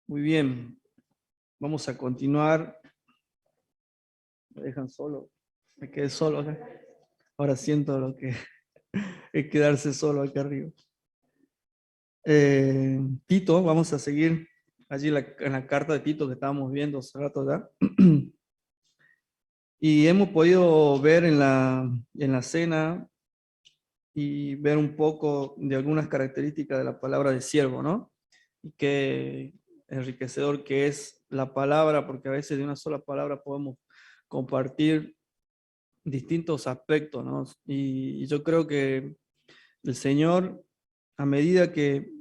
Muy bien, vamos a continuar. Me dejan solo, me quedé solo acá. Ahora siento lo que es quedarse solo acá arriba. Tito, vamos a seguir allí en la carta de Tito que estábamos viendo hace rato ya. Y hemos podido ver en la cena y ver un poco de algunas características de la palabra de siervo, ¿no? Y qué enriquecedor que es la palabra, porque a veces de una sola palabra podemos compartir distintos aspectos, ¿no? Y yo creo que el Señor, a medida que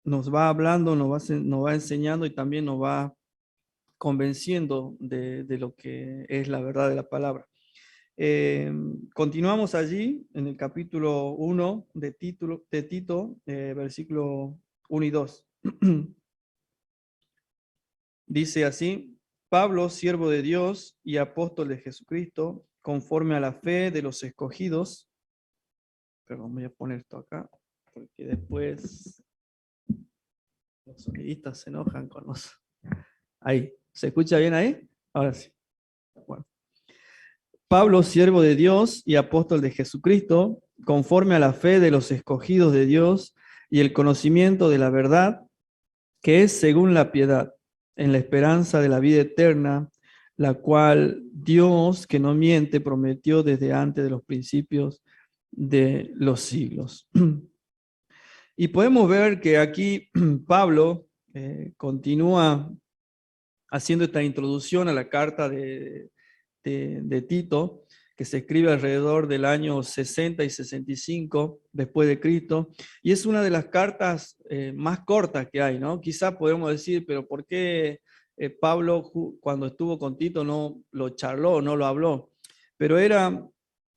nos va hablando, nos va enseñando y también nos va convenciendo de lo que es la verdad de la palabra. Continuamos allí en el capítulo 1 de Tito, versículo 1 y 2. Dice así: Pablo, siervo de Dios y apóstol de Jesucristo, conforme a la fe de los escogidos. Pero voy a poner esto acá, porque después los sonidistas se enojan con nosotros. Ahí, ¿se escucha bien ahí? Ahora sí. Bueno. Pablo, siervo de Dios y apóstol de Jesucristo, conforme a la fe de los escogidos de Dios y el conocimiento de la verdad, que es según la piedad, en la esperanza de la vida eterna, la cual Dios, que no miente, prometió desde antes de los principios de los siglos. Y podemos ver que aquí Pablo continúa haciendo esta introducción a la carta de Tito, que se escribe alrededor del año 60 y 65 después de Cristo, y es una de las cartas más cortas que hay, ¿no? Quizás podemos decir, pero ¿por qué Pablo cuando estuvo con Tito no lo charló, no lo habló? Pero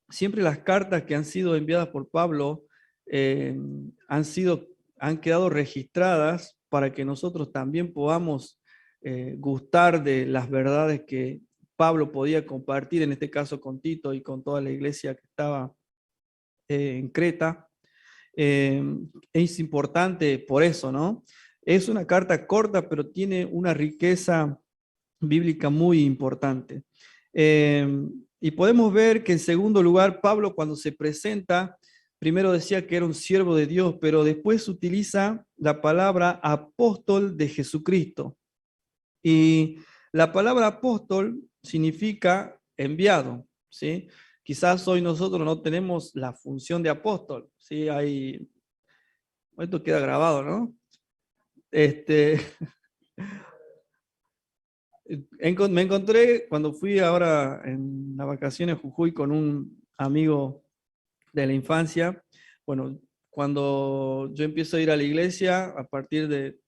siempre las cartas que han sido enviadas por Pablo eh, han quedado registradas para que nosotros también podamos gustar de las verdades que Pablo podía compartir, en este caso con Tito y con toda la iglesia que estaba en Creta. Es importante por eso, ¿no? Es una carta corta, pero tiene una riqueza bíblica muy importante. Y podemos ver que en segundo lugar, Pablo cuando se presenta, primero decía que era un siervo de Dios, pero después utiliza la palabra apóstol de Jesucristo. Y la palabra apóstol significa enviado, ¿sí? Quizás hoy nosotros no tenemos la función de apóstol, ¿sí? Esto queda grabado, ¿no? Me encontré cuando fui ahora en las vacaciones a Jujuy con un amigo de la infancia. Bueno, cuando yo empiezo a ir a la iglesia, a partir de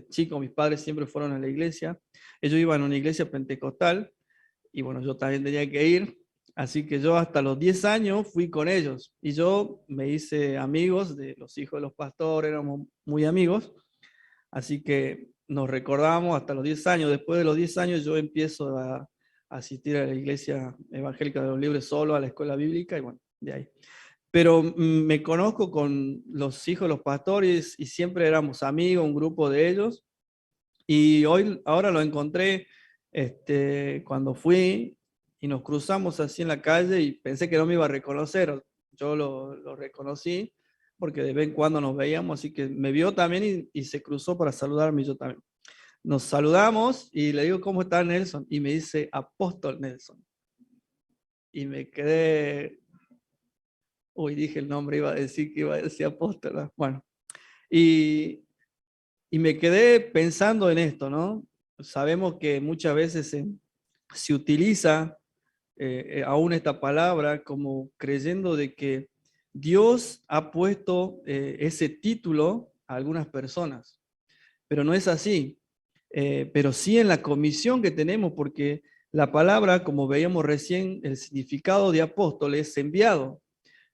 chico, mis padres siempre fueron a la iglesia. Ellos iban a una iglesia pentecostal y bueno, yo también tenía que ir. Así que yo hasta los 10 años fui con ellos y yo me hice amigos de los hijos de los pastores, éramos muy amigos. Así que nos recordábamos hasta los 10 años. Después de los 10 años yo empiezo a asistir a la iglesia evangélica de los Libres solo, a la escuela bíblica y bueno, de ahí. Pero me conozco con los hijos de los pastores y siempre éramos amigos, un grupo de ellos. Y ahora lo encontré cuando fui y nos cruzamos así en la calle y pensé que no me iba a reconocer. Yo lo reconocí porque de vez en cuando nos veíamos, así que me vio también y se cruzó para saludarme y yo también. Nos saludamos y le digo, ¿cómo está Nelson? Y me dice, Apóstol Nelson. Y me quedé, uy, dije el nombre, iba a decir que iba a decir Apóstol, ¿no? Bueno, y, y me quedé pensando en esto, ¿no? Sabemos que muchas veces se utiliza aún esta palabra como creyendo de que Dios ha puesto ese título a algunas personas, pero no es así. Pero sí en la comisión que tenemos, porque la palabra, como veíamos recién, el significado de apóstol es enviado.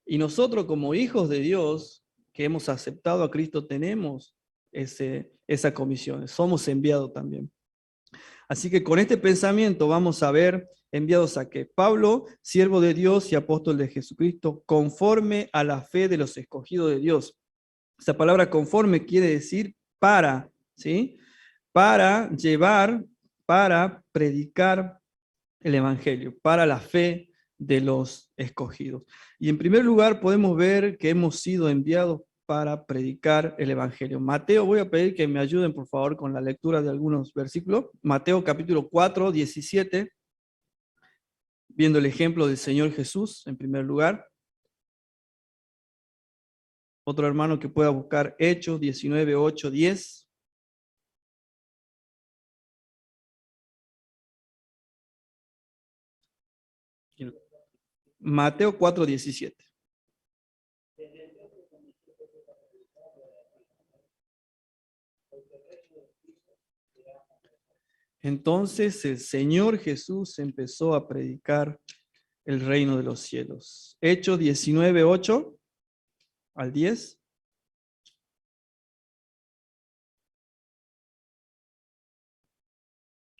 Y nosotros como hijos de Dios, que hemos aceptado a Cristo, tenemos esa comisión, somos enviados también. Así que con este pensamiento vamos a ver ¿Enviados a qué? Pablo, siervo de Dios y apóstol de Jesucristo, conforme a la fe de los escogidos de Dios. Esa palabra conforme quiere decir para, ¿sí? Para llevar, para predicar el evangelio, para la fe de los escogidos. Y en primer lugar podemos ver que hemos sido enviados para predicar el evangelio. Mateo, voy a pedir que me ayuden por favor con la lectura de algunos versículos. Mateo capítulo 4, 17, viendo el ejemplo del Señor Jesús en primer lugar. Otro hermano que pueda buscar Hechos 19, 8, 10. Mateo 4, 17. Entonces el Señor Jesús empezó a predicar el reino de los cielos. Hechos 19, 8 al 10.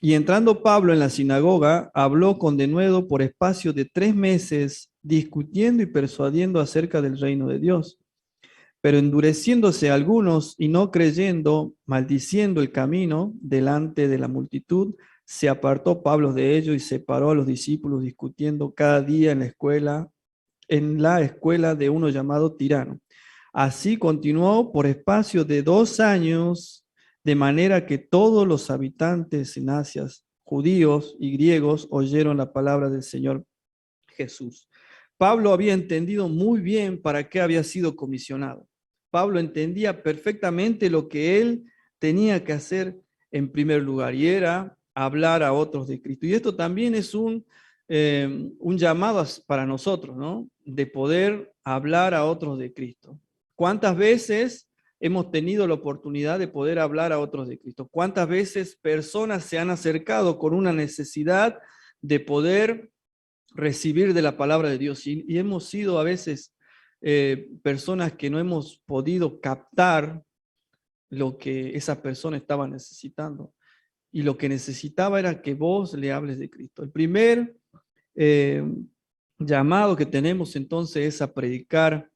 Y entrando Pablo en la sinagoga, habló con denuedo por espacio de 3 meses, discutiendo y persuadiendo acerca del reino de Dios. Pero endureciéndose algunos y no creyendo, maldiciendo el camino delante de la multitud, se apartó Pablo de ellos y separó a los discípulos discutiendo cada día en la escuela de uno llamado Tirano. Así continuó por espacio de 2 años, de manera que todos los habitantes en Asia, judíos y griegos, oyeron la palabra del Señor Jesús. Pablo había entendido muy bien para qué había sido comisionado. Pablo entendía perfectamente lo que él tenía que hacer en primer lugar, y era hablar a otros de Cristo. Y esto también es un llamado para nosotros, ¿no? De poder hablar a otros de Cristo. ¿Cuántas veces hemos tenido la oportunidad de poder hablar a otros de Cristo? ¿Cuántas veces personas se han acercado con una necesidad de poder recibir de la palabra de Dios? Y hemos sido a veces personas que no hemos podido captar lo que esa persona estaba necesitando. Y lo que necesitaba era que vos le hables de Cristo. El primer llamado que tenemos entonces es a predicar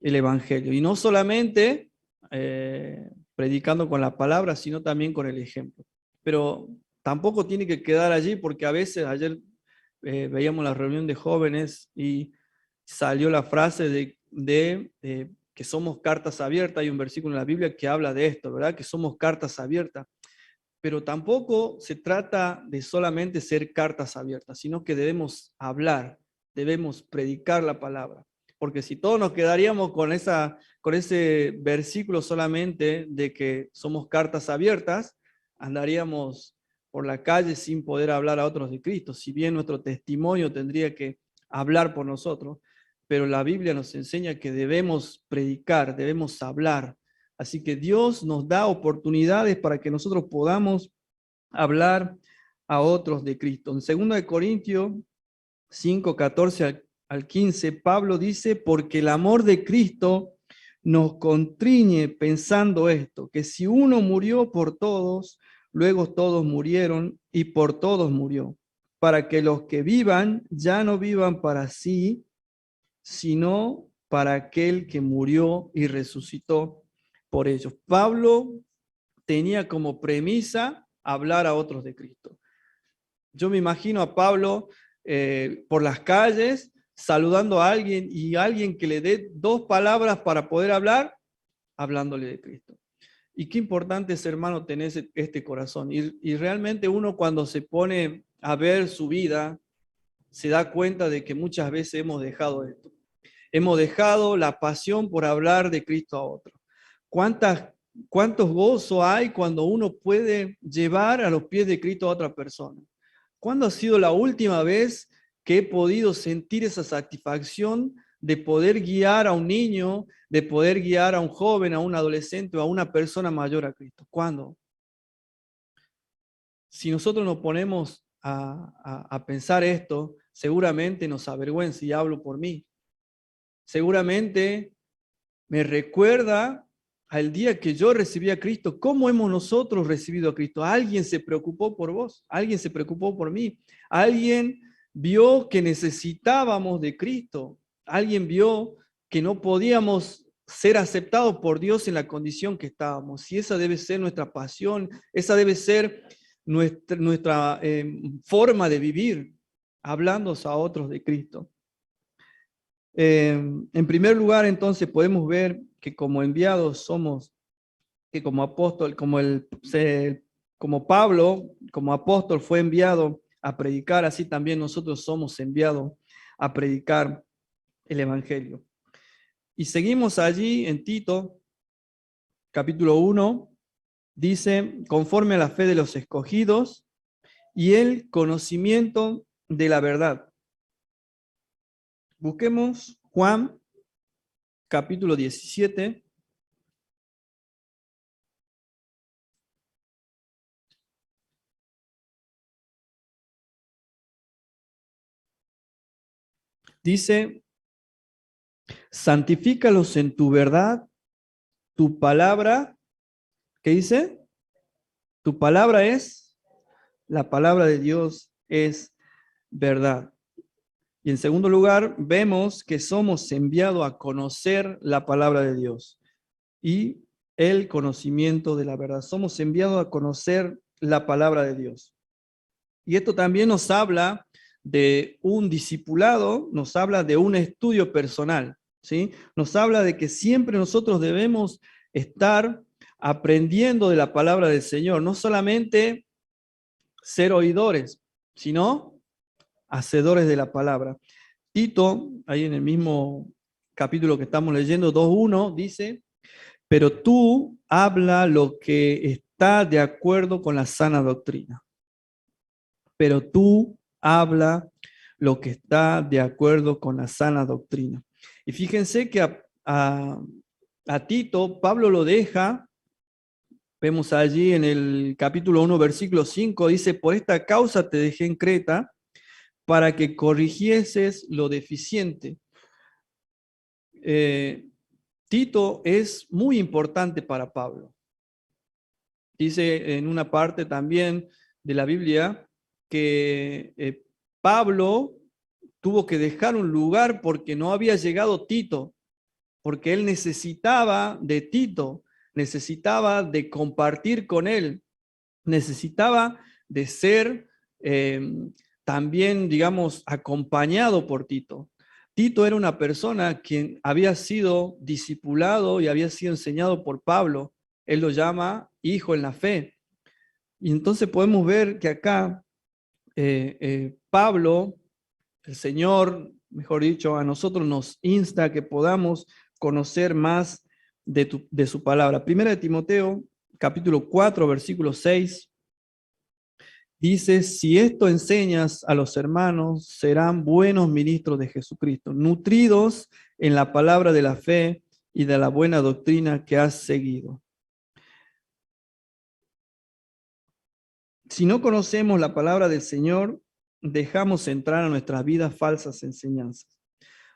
el evangelio. Y no solamente predicando con la palabra, sino también con el ejemplo. Pero tampoco tiene que quedar allí, porque a veces ayer veíamos la reunión de jóvenes y salió la frase de que somos cartas abiertas. Hay un versículo en la Biblia que habla de esto, ¿verdad? Que somos cartas abiertas. Pero tampoco se trata de solamente ser cartas abiertas, sino que debemos hablar, debemos predicar la palabra. Porque si todos nos quedaríamos con ese versículo solamente de que somos cartas abiertas, andaríamos por la calle sin poder hablar a otros de Cristo. Si bien nuestro testimonio tendría que hablar por nosotros, pero la Biblia nos enseña que debemos predicar, debemos hablar. Así que Dios nos da oportunidades para que nosotros podamos hablar a otros de Cristo. En 2 Corintios 5, 14 al 15, Pablo dice: porque el amor de Cristo nos constriñe pensando esto, que si uno murió por todos, luego todos murieron y por todos murió, para que los que vivan ya no vivan para sí, sino para aquel que murió y resucitó por ellos. Pablo tenía como premisa hablar a otros de Cristo. Yo me imagino a Pablo por las calles saludando a alguien, y alguien que le dé 2 palabras para poder hablar, hablándole de Cristo. Y qué importante es, hermano, tener este corazón. Y realmente uno, cuando se pone a ver su vida, se da cuenta de que muchas veces hemos dejado esto. Hemos dejado la pasión por hablar de Cristo a otros. ¿Cuántos gozos hay cuando uno puede llevar a los pies de Cristo a otra persona? ¿Cuándo ha sido la última vez que he podido sentir esa satisfacción de poder guiar a un niño, de poder guiar a un joven, a un adolescente o a una persona mayor a Cristo? ¿Cuándo? Si nosotros nos ponemos a pensar esto, seguramente nos avergüenza, y hablo por mí. Seguramente me recuerda al día que yo recibí a Cristo. ¿Cómo hemos nosotros recibido a Cristo? Alguien se preocupó por vos, alguien se preocupó por mí, alguien vio que necesitábamos de Cristo. Alguien vio que no podíamos ser aceptados por Dios en la condición que estábamos. Y esa debe ser nuestra pasión, esa debe ser nuestra forma de vivir, hablando a otros de Cristo. En primer lugar, entonces, podemos ver que como enviados somos, que como apóstol, como Pablo, como apóstol fue enviado a predicar, así también nosotros somos enviados a predicar el Evangelio. Y seguimos allí en Tito, capítulo 1, dice, conforme a la fe de los escogidos y el conocimiento de la verdad. Busquemos Juan, capítulo 17. Dice, santifícalos en tu verdad, tu palabra, ¿qué dice? Tu palabra es, la palabra de Dios es verdad. Y en segundo lugar, vemos que somos enviados a conocer la palabra de Dios y el conocimiento de la verdad. Somos enviados a conocer la palabra de Dios. Y esto también nos habla de un discipulado, nos habla de un estudio personal, ¿sí? Nos habla de que siempre nosotros debemos estar aprendiendo de la palabra del Señor, no solamente ser oidores, sino hacedores de la palabra. Tito, ahí en el mismo capítulo que estamos leyendo, 2:1, dice, pero tú habla lo que está de acuerdo con la sana doctrina. Pero tú habla lo que está de acuerdo con la sana doctrina. Y fíjense que a Tito, Pablo lo deja, vemos allí en el capítulo 1, versículo 5, dice, por esta causa te dejé en Creta, para que corrigieses lo deficiente. Tito es muy importante para Pablo. Dice en una parte también de la Biblia que Pablo tuvo que dejar un lugar porque no había llegado Tito, porque él necesitaba de Tito, necesitaba de compartir con él, necesitaba de ser también, digamos, acompañado por Tito. Tito era una persona quien había sido discipulado y había sido enseñado por Pablo. Él lo llama hijo en la fe. Y entonces podemos ver que acá Pablo, el Señor, mejor dicho, a nosotros nos insta a que podamos conocer más de su palabra. Primera de Timoteo, capítulo 4, versículo 6. Dice, si esto enseñas a los hermanos, serán buenos ministros de Jesucristo, nutridos en la palabra de la fe y de la buena doctrina que has seguido. Si no conocemos la palabra del Señor, dejamos entrar a nuestras vidas falsas enseñanzas.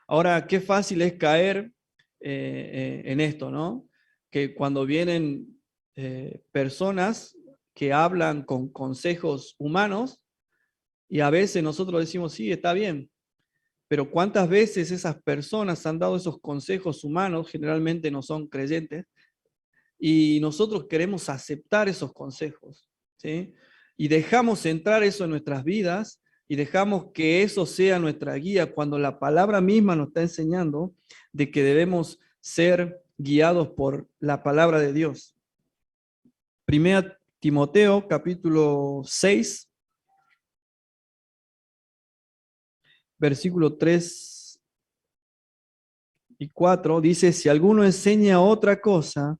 Ahora, qué fácil es caer en esto, ¿no? Que cuando vienen personas que hablan con consejos humanos, y a veces nosotros decimos, sí, está bien, pero ¿cuántas veces esas personas han dado esos consejos humanos? Generalmente no son creyentes, y nosotros queremos aceptar esos consejos, ¿sí? Y dejamos entrar eso en nuestras vidas y dejamos que eso sea nuestra guía cuando la palabra misma nos está enseñando de que debemos ser guiados por la palabra de Dios. Primera Timoteo, capítulo 6, versículo 3 y 4, dice, si alguno enseña otra cosa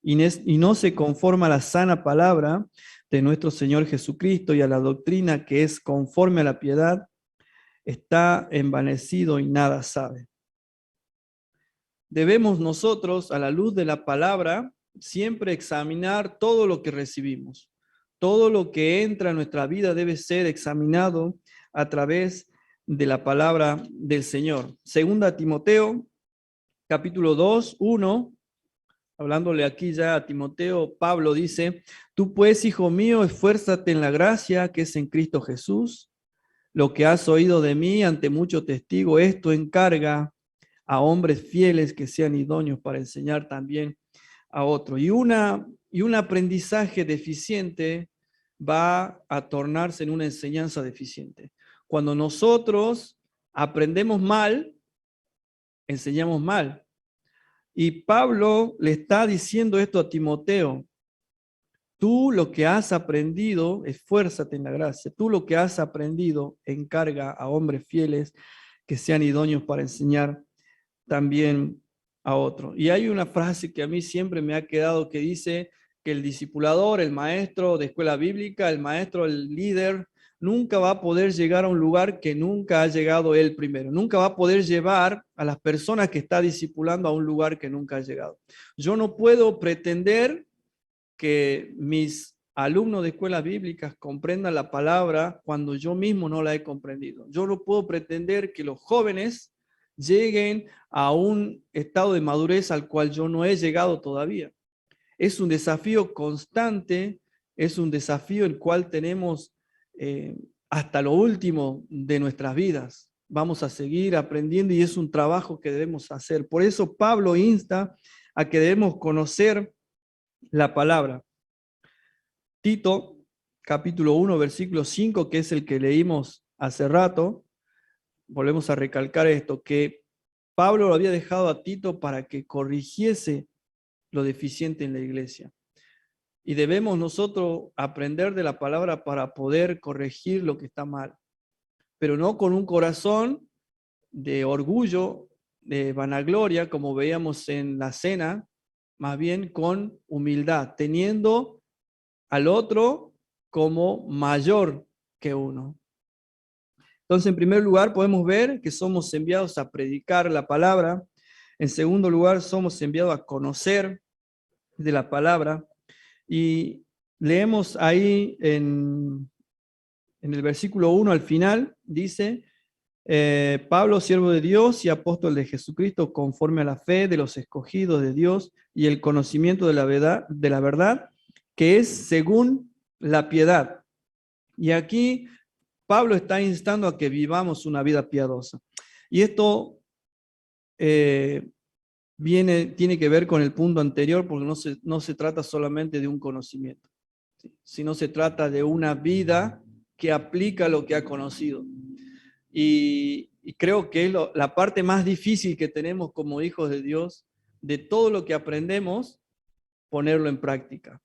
y no se conforma a la sana palabra de nuestro Señor Jesucristo y a la doctrina que es conforme a la piedad, está envanecido y nada sabe. Debemos nosotros, a la luz de la palabra, siempre examinar todo lo que recibimos. Todo lo que entra en nuestra vida debe ser examinado a través de la palabra del Señor. Segunda Timoteo, capítulo 2, 1, hablándole aquí ya a Timoteo, Pablo dice, tú pues, hijo mío, esfuérzate en la gracia que es en Cristo Jesús. lo que has oído de mí ante mucho testigo, esto encarga a hombres fieles que sean idóneos para enseñar también a otros. Y un aprendizaje deficiente va a tornarse en una enseñanza deficiente. Cuando nosotros aprendemos mal, enseñamos mal. Y Pablo le está diciendo esto a Timoteo: tú lo que has aprendido, esfuérzate en la gracia. Tú lo que has aprendido, encarga a hombres fieles que sean idóneos para enseñar también a otros. Y hay una frase que a mí siempre me ha quedado que dice que el discipulador, el maestro de escuela bíblica, el maestro, el líder, nunca va a poder llegar a un lugar que nunca ha llegado él primero. Nunca va a poder llevar a las personas que está discipulando a un lugar que nunca ha llegado. Yo no puedo pretender que mis alumnos de escuelas bíblicas comprendan la palabra cuando yo mismo no la he comprendido. Yo no puedo pretender que los jóvenes lleguen a un estado de madurez al cual yo no he llegado todavía. Es un desafío constante, es un desafío el cual tenemos hasta lo último de nuestras vidas. Vamos a seguir aprendiendo y es un trabajo que debemos hacer. Por eso Pablo insta a que debemos conocer la palabra. Tito, capítulo 1, versículo 5, que es el que leímos hace rato, volvemos a recalcar esto, que Pablo lo había dejado a Tito para que corrigiese lo deficiente en la iglesia. Y debemos nosotros aprender de la palabra para poder corregir lo que está mal, pero no con un corazón de orgullo, de vanagloria, como veíamos en la cena, más bien con humildad, teniendo al otro como mayor que uno. Entonces, en primer lugar, podemos ver que somos enviados a predicar la palabra. En segundo lugar, somos enviados a conocer de la palabra. Y leemos ahí en el versículo 1 al final, dice, Pablo, siervo de Dios y apóstol de Jesucristo, conforme a la fe de los escogidos de Dios y el conocimiento de la verdad, que es según la piedad. Y aquí Pablo está instando a que vivamos una vida piadosa. Y esto tiene que ver con el punto anterior, porque no se trata solamente de un conocimiento, sino se trata de una vida que aplica lo que ha conocido. Y creo que es la parte más difícil que tenemos como hijos de Dios, de todo lo que aprendemos, ponerlo en práctica.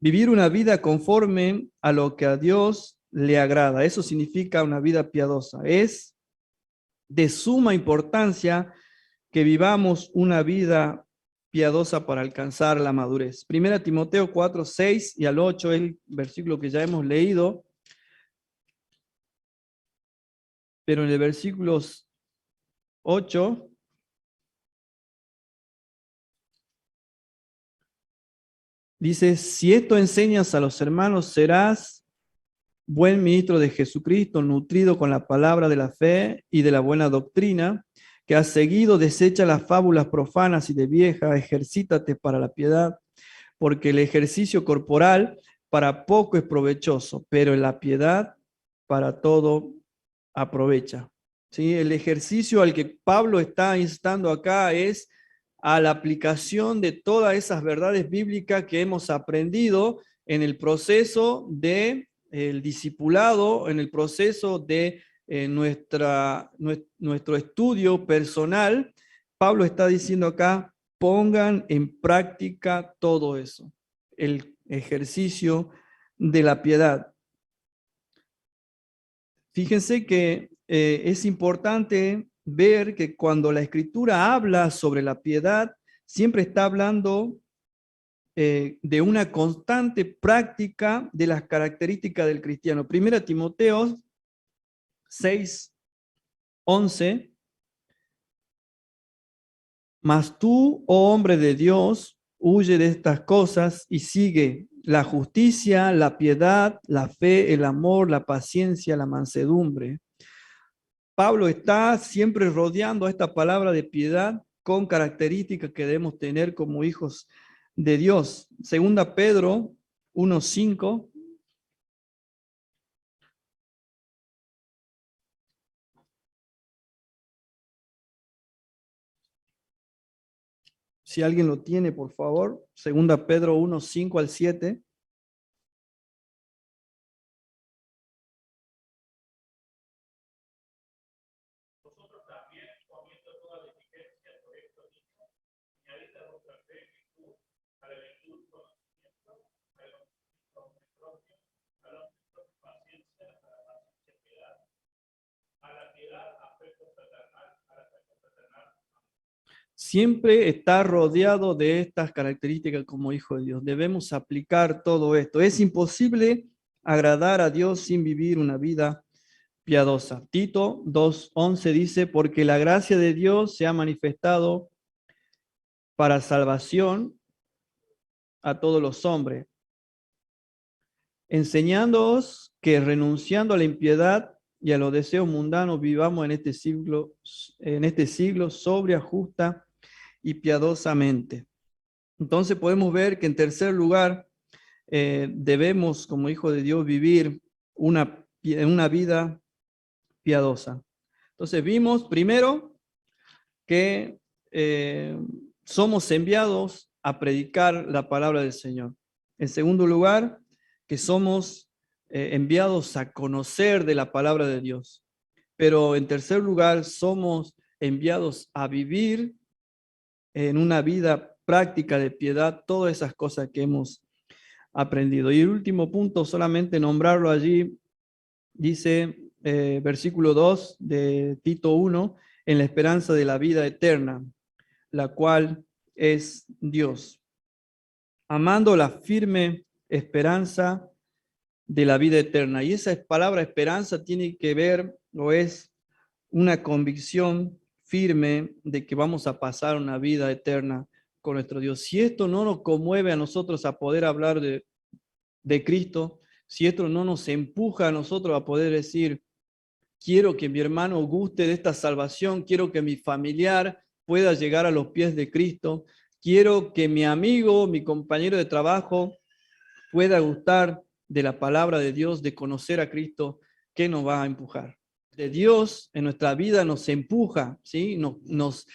Vivir una vida conforme a lo que a Dios le agrada. Eso significa una vida piadosa. Es de suma importancia que vivamos una vida piadosa para alcanzar la madurez. Primera Timoteo 4, 6 y al 8, el versículo que ya hemos leído. Pero en el versículo 8 dice, si esto enseñas a los hermanos, serás buen ministro de Jesucristo, nutrido con la palabra de la fe y de la buena doctrina, que has seguido, desecha las fábulas profanas y de vieja, ejercítate para la piedad, porque el ejercicio corporal para poco es provechoso, pero en la piedad para todo aprovecha. ¿Sí? El ejercicio al que Pablo está instando acá es a la aplicación de todas esas verdades bíblicas que hemos aprendido en el proceso de el discipulado, en el proceso de nuestro estudio personal. Pablo está diciendo acá, pongan en práctica todo eso, el ejercicio de la piedad. Fíjense que es importante ver que cuando la Escritura habla sobre la piedad, siempre está hablando de una constante práctica de las características del cristiano. Primera Timoteo 6, 11. Mas tú, oh hombre de Dios, huye de estas cosas y sigue la justicia, la piedad, la fe, el amor, la paciencia, la mansedumbre. Pablo está siempre rodeando a esta palabra de piedad con características que debemos tener como hijos de Dios. Segunda Pedro 1:5 Si alguien lo tiene, por favor. Segunda Pedro 1, 5 al 7. Siempre está rodeado de estas características como hijo de Dios. Debemos aplicar todo esto. Es imposible agradar a Dios sin vivir una vida piadosa. Tito 2:11 dice, porque la gracia de Dios se ha manifestado para salvación a todos los hombres, enseñándoos que renunciando a la impiedad y a los deseos mundanos vivamos en este siglo sobria, justa y piadosamente. Entonces podemos ver que en tercer lugar debemos como hijo de Dios vivir una vida piadosa. Entonces vimos primero que somos enviados a predicar la palabra del Señor. En segundo lugar, que somos enviados a conocer de la palabra de Dios. Pero en tercer lugar, somos enviados a vivir en una vida práctica de piedad todas esas cosas que hemos aprendido. Y el último punto, solamente nombrarlo allí, dice versículo 2 de Tito 1, en la esperanza de la vida eterna, la cual es Dios. Amando la firme esperanza de la vida eterna. Y esa palabra esperanza tiene que ver, o es una convicción firme de que vamos a pasar una vida eterna con nuestro Dios. Si esto no nos conmueve a nosotros a poder hablar de Cristo, si esto no nos empuja a nosotros a poder decir, quiero que mi hermano guste de esta salvación, quiero que mi familiar pueda llegar a los pies de Cristo, quiero que mi amigo, mi compañero de trabajo pueda gustar de la palabra de Dios, de conocer a Cristo, ¿qué nos va a empujar? De Dios en nuestra vida nos empuja, ¿sí? Nos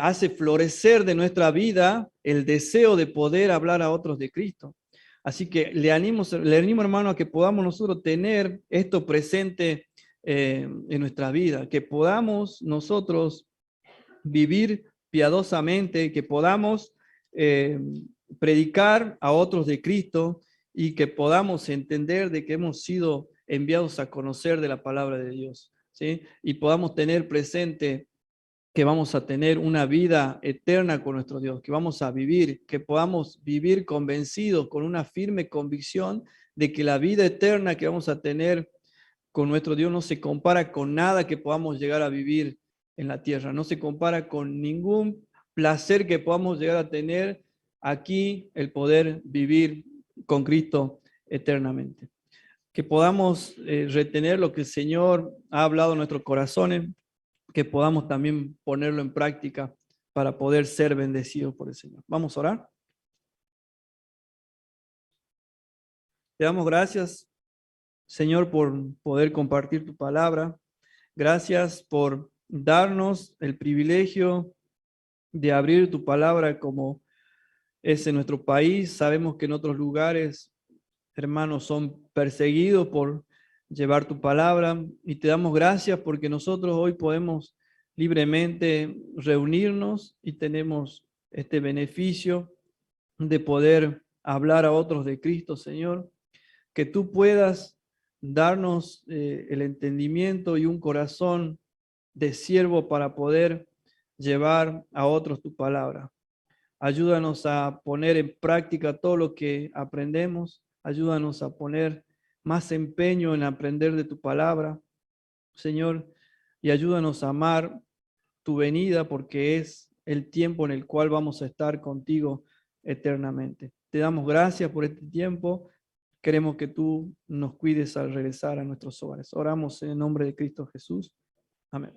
hace florecer de nuestra vida el deseo de poder hablar a otros de Cristo. Así que le animo hermano a que podamos nosotros tener esto presente en nuestra vida, que podamos nosotros vivir piadosamente, que podamos predicar a otros de Cristo y que podamos entender de que hemos sido enviados a conocer de la palabra de Dios, ¿sí? Y podamos tener presente que vamos a tener una vida eterna con nuestro Dios, que vamos a vivir, que podamos vivir convencidos con una firme convicción de que la vida eterna que vamos a tener con nuestro Dios no se compara con nada que podamos llegar a vivir en la tierra, no se compara con ningún placer que podamos llegar a tener aquí, el poder vivir con Cristo eternamente. Que podamos retener lo que el Señor ha hablado en nuestros corazones, que podamos también ponerlo en práctica para poder ser bendecidos por el Señor. Vamos a orar. Te damos gracias, Señor, por poder compartir tu palabra. Gracias por darnos el privilegio de abrir tu palabra como es en nuestro país. Sabemos que en otros lugares, hermanos, son perseguidos por llevar tu palabra y te damos gracias porque nosotros hoy podemos libremente reunirnos y tenemos este beneficio de poder hablar a otros de Cristo, Señor. Que tú puedas darnos el entendimiento y un corazón de siervo para poder llevar a otros tu palabra. Ayúdanos a poner en práctica todo lo que aprendemos. Ayúdanos a poner más empeño en aprender de tu palabra, Señor, y ayúdanos a amar tu venida porque es el tiempo en el cual vamos a estar contigo eternamente. Te damos gracias por este tiempo. Queremos que tú nos cuides al regresar a nuestros hogares. Oramos en el nombre de Cristo Jesús. Amén.